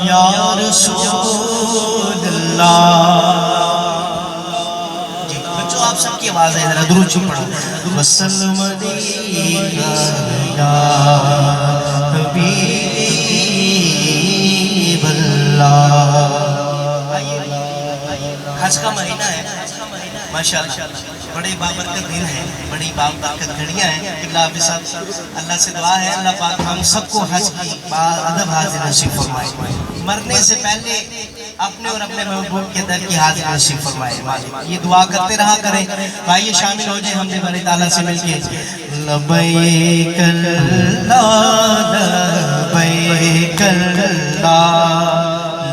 या रसूलल्लाह। जी बच्चों आप सबकी आवाज है, जरा दुरूद शरीफ पढ़ो। वसल्लम अलैका या हबीबल्लाह। हज का महीना है माशाअल्लाह, बड़े बाबरकत दिन है, बड़ी बाबरकत घड़ियां हैं। अल्लाह से दुआ है अल्लाह पाक हम सबको हज की अदब हाजिर नसीब फरमाए, मरने से पहले अपने और अपने महबूब के दर की हाजिर नसीब फरमाए। ये दुआ करते रहा करें। भाई शामिल हो जाए हमने बड़े ताला से मिलके लब्बैक अल्लाह लब्बैक अल्लाह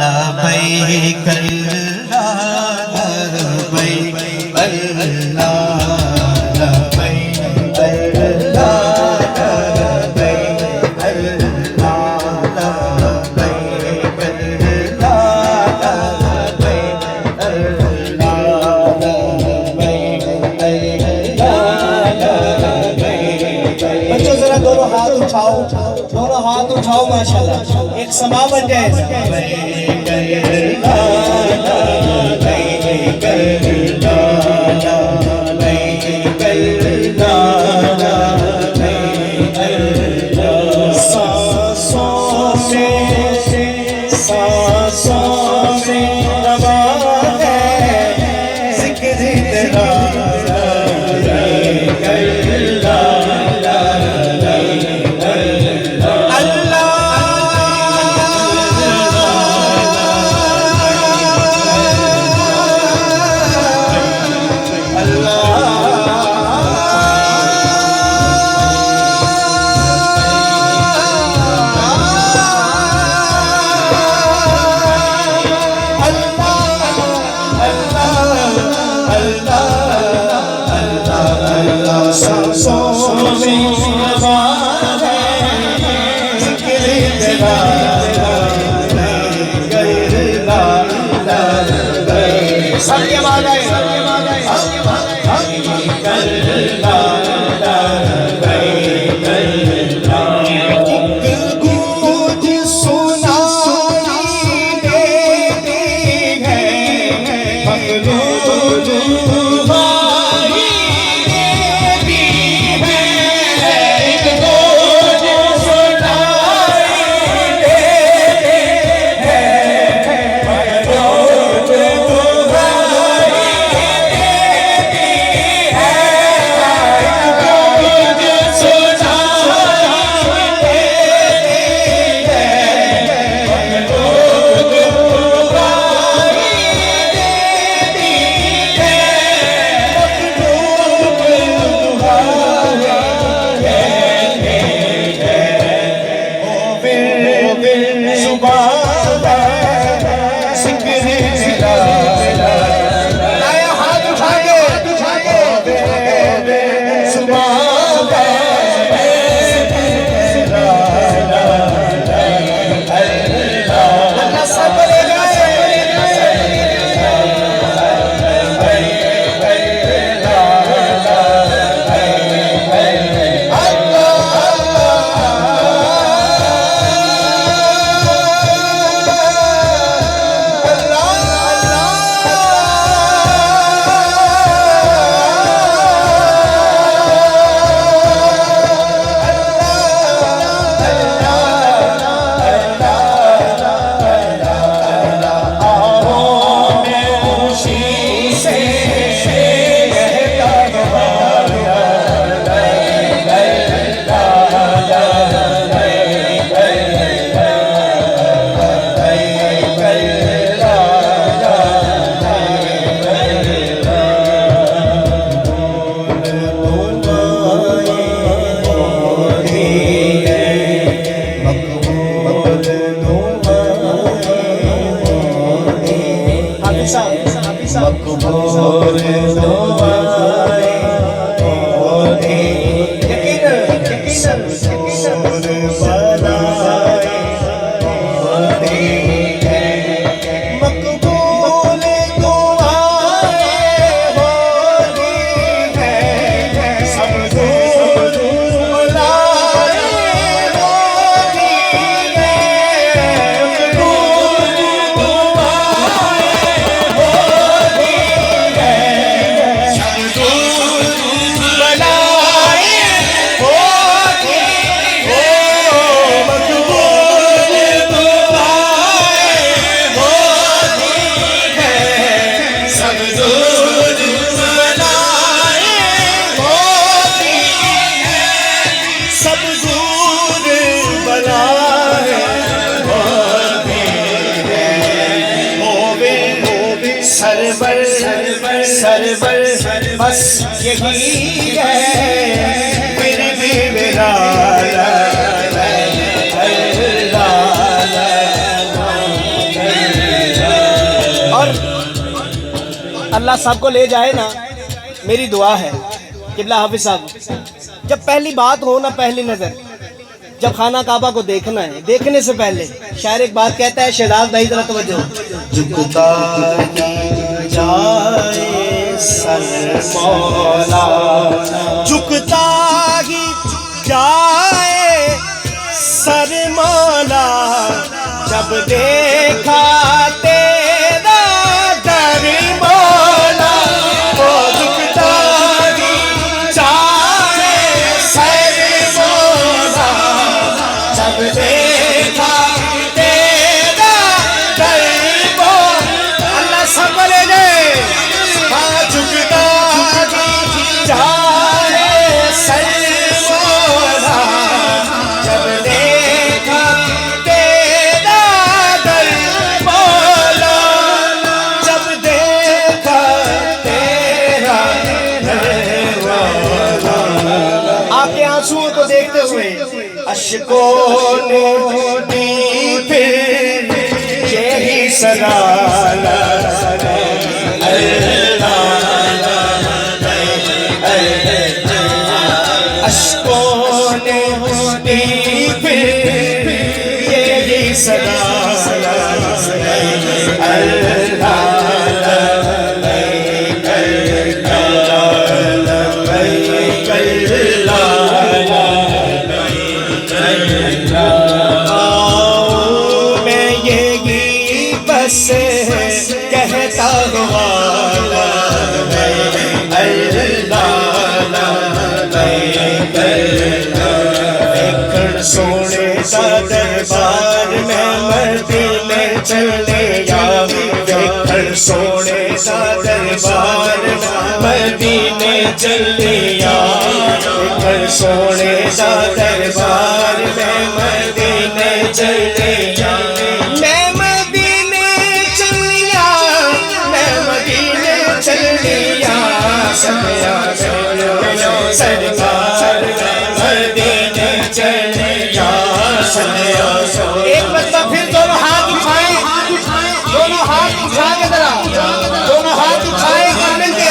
लब्बैक दोनों हाथ उठाओ माशाल्लाह, एक समा बन जाए। सरवर बस यही है, फिर भी मेरा और अल्लाह सबको ले जाए ना, मेरी दुआ है किबला हाफिज साहब, जब पहली बात हो ना, पहली नजर जब खाना काबा को देखना है, देखने से पहले शायर एक बात कहता है, शहजाद भाई जरा तवज्जो, झुकता जाए सर मौला, झुकता ही जाए सर मौला, जब देखा तेरा दर मौला, वो झुकता ही जाए सर मौला, जब देखा तेरा दर मौला। अल्लाह सब ले ले, झुकता जाए सर मौला, जब देखा तेरा दर मौला, जब देखा तेरा दर मौला। आपके आंसुओं को देखते हुए अश्कों ने दी फिर यही सदा, अश्कों ने दी फिर यही सदा, मैं यही बस कहता हुआ सोने सा दरबार में मदीने चले या, देखकर सोने सा दरबार में मदीने चले या, देखकर सोने सा दरबार में मदीने चले या, मैं मदीने चलिया, मैं मदीने चलिया, सरकार मदीने चलिया। एक बच्चा फिर दोनों हाथ उठाए, दोनों हाथ उठा के जरा, दोनों हाथ उठाए मिलके,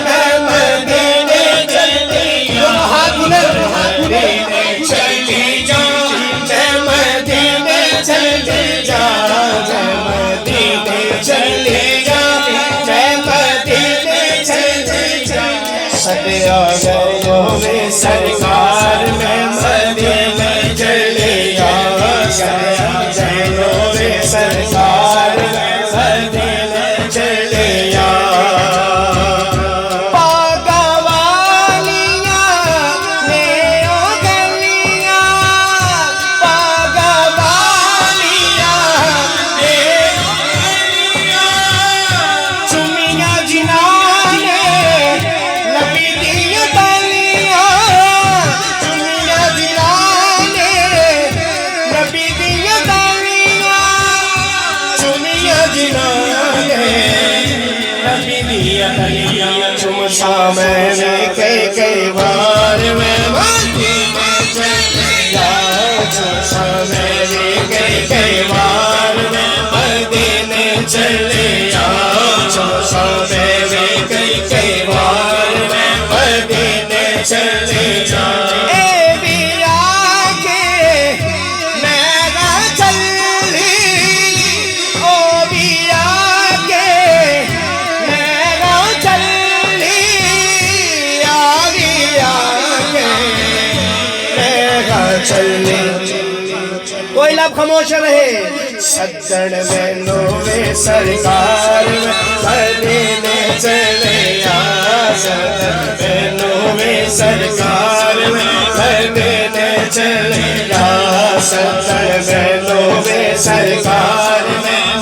मैं मदीने चलिया, दोनों हाथ मदीने चलिया, मैं मदीने चलिया, मैं मदीने चलिया, मैं मदीने चलिया, सदिया गयों में सरकार में मदीने चलिया, सदिया गयों में सरकार में मदीने चलिया। मैंने कई बार मैं मदीने चलिया, मैंने कई बार मैं मदीने चलिया, मैंने कई बार मैं मदीने चलिया। कोई लब खामोश रहे, सज्जन में सरकार मदीने चलिया, सज्जन में सरकार मदीने चलिया, सज्जन में सरकार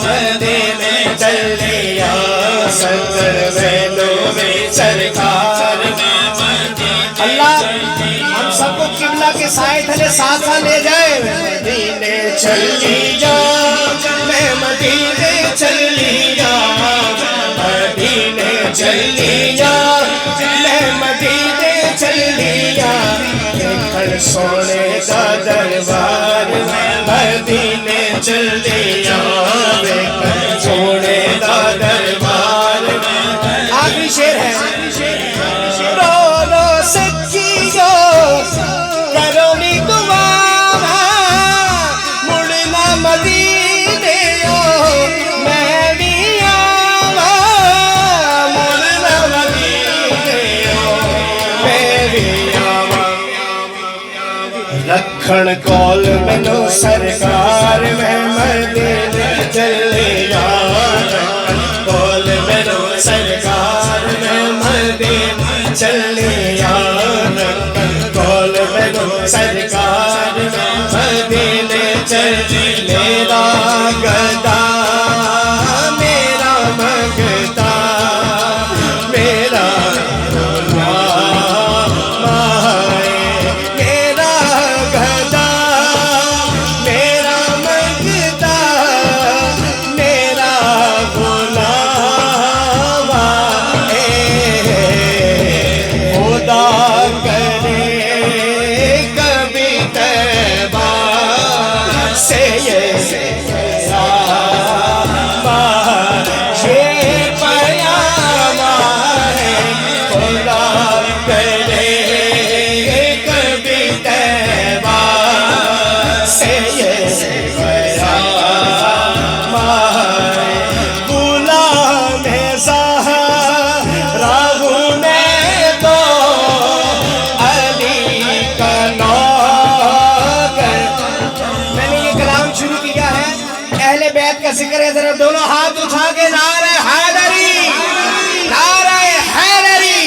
मदीने चलिया, सज्जन में सरकार। अल्लाह हम सबको किबला के साए थले साथ साथ ले जाए। मदीने चली जा, मैं मदीने चली जा, कर सोने का दरबार में मदीने चल दिया वे कर सोने का दरबार में। आखिरी शेर है, रो रो सच्चियो करो नी गुवारा मुड़ना मदीने मैं भी आवा मुड़ना मदीने मैं भी आवा। रखण कौल मैनू सरकार में मदीने चले जाना कौल मैनू सरकार में मदीने चले जाना कौल मैनू सरकार में मदीने चले। मेरा गदा मेरा मगदा मेरा जिक्र है। जरा दोनों हाथ उठा के नारे हैदरी नारे हैदरी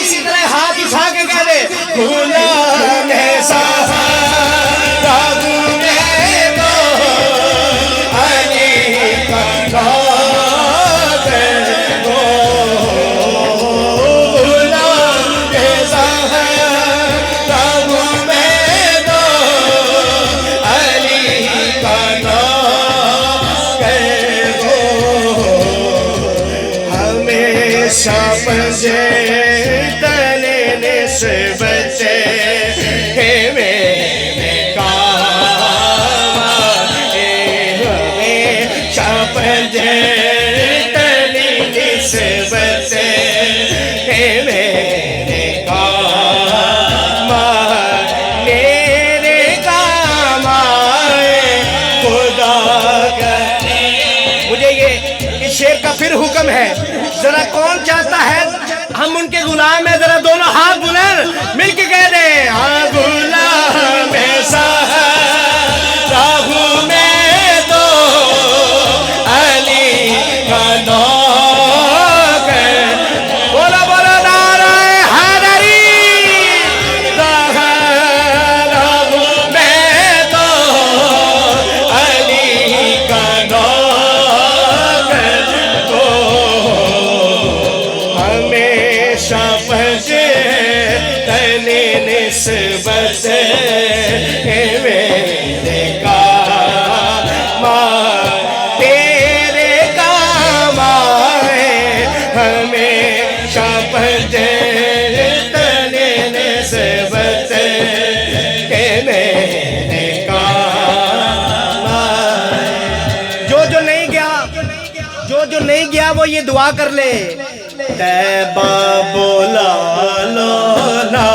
इसी तरह हाथ उठा के कह दे गुलाम है साहा रागुने दो अली का गुलाम है साहा रागुने दो अली का पंजे तने निस्बत है मेरे काम हमेशा पंजे तने निस्बत है मेरे काम मेरे काम आए खुदा करे। मुझे ये इस शेर का फिर हुक्म है, जरा कौन चाहता है हम उनके गुलाम है, जरा दोनों हाथ बुलंद मिलके कह दे हाँ गुलाम ऐसा राहू में दो अली का नौकर। बोलो बोलो नारे हैदरी राहू में दो अली का नौकर तो हमेशा पंजे तने निस्बत मेरे काम तेरे काम आए हमेशा पंजे तने निस्बत मेरे काम आए। जो नहीं गया जो नहीं गया वो ये दुआ कर ले तैबा बोला लो ना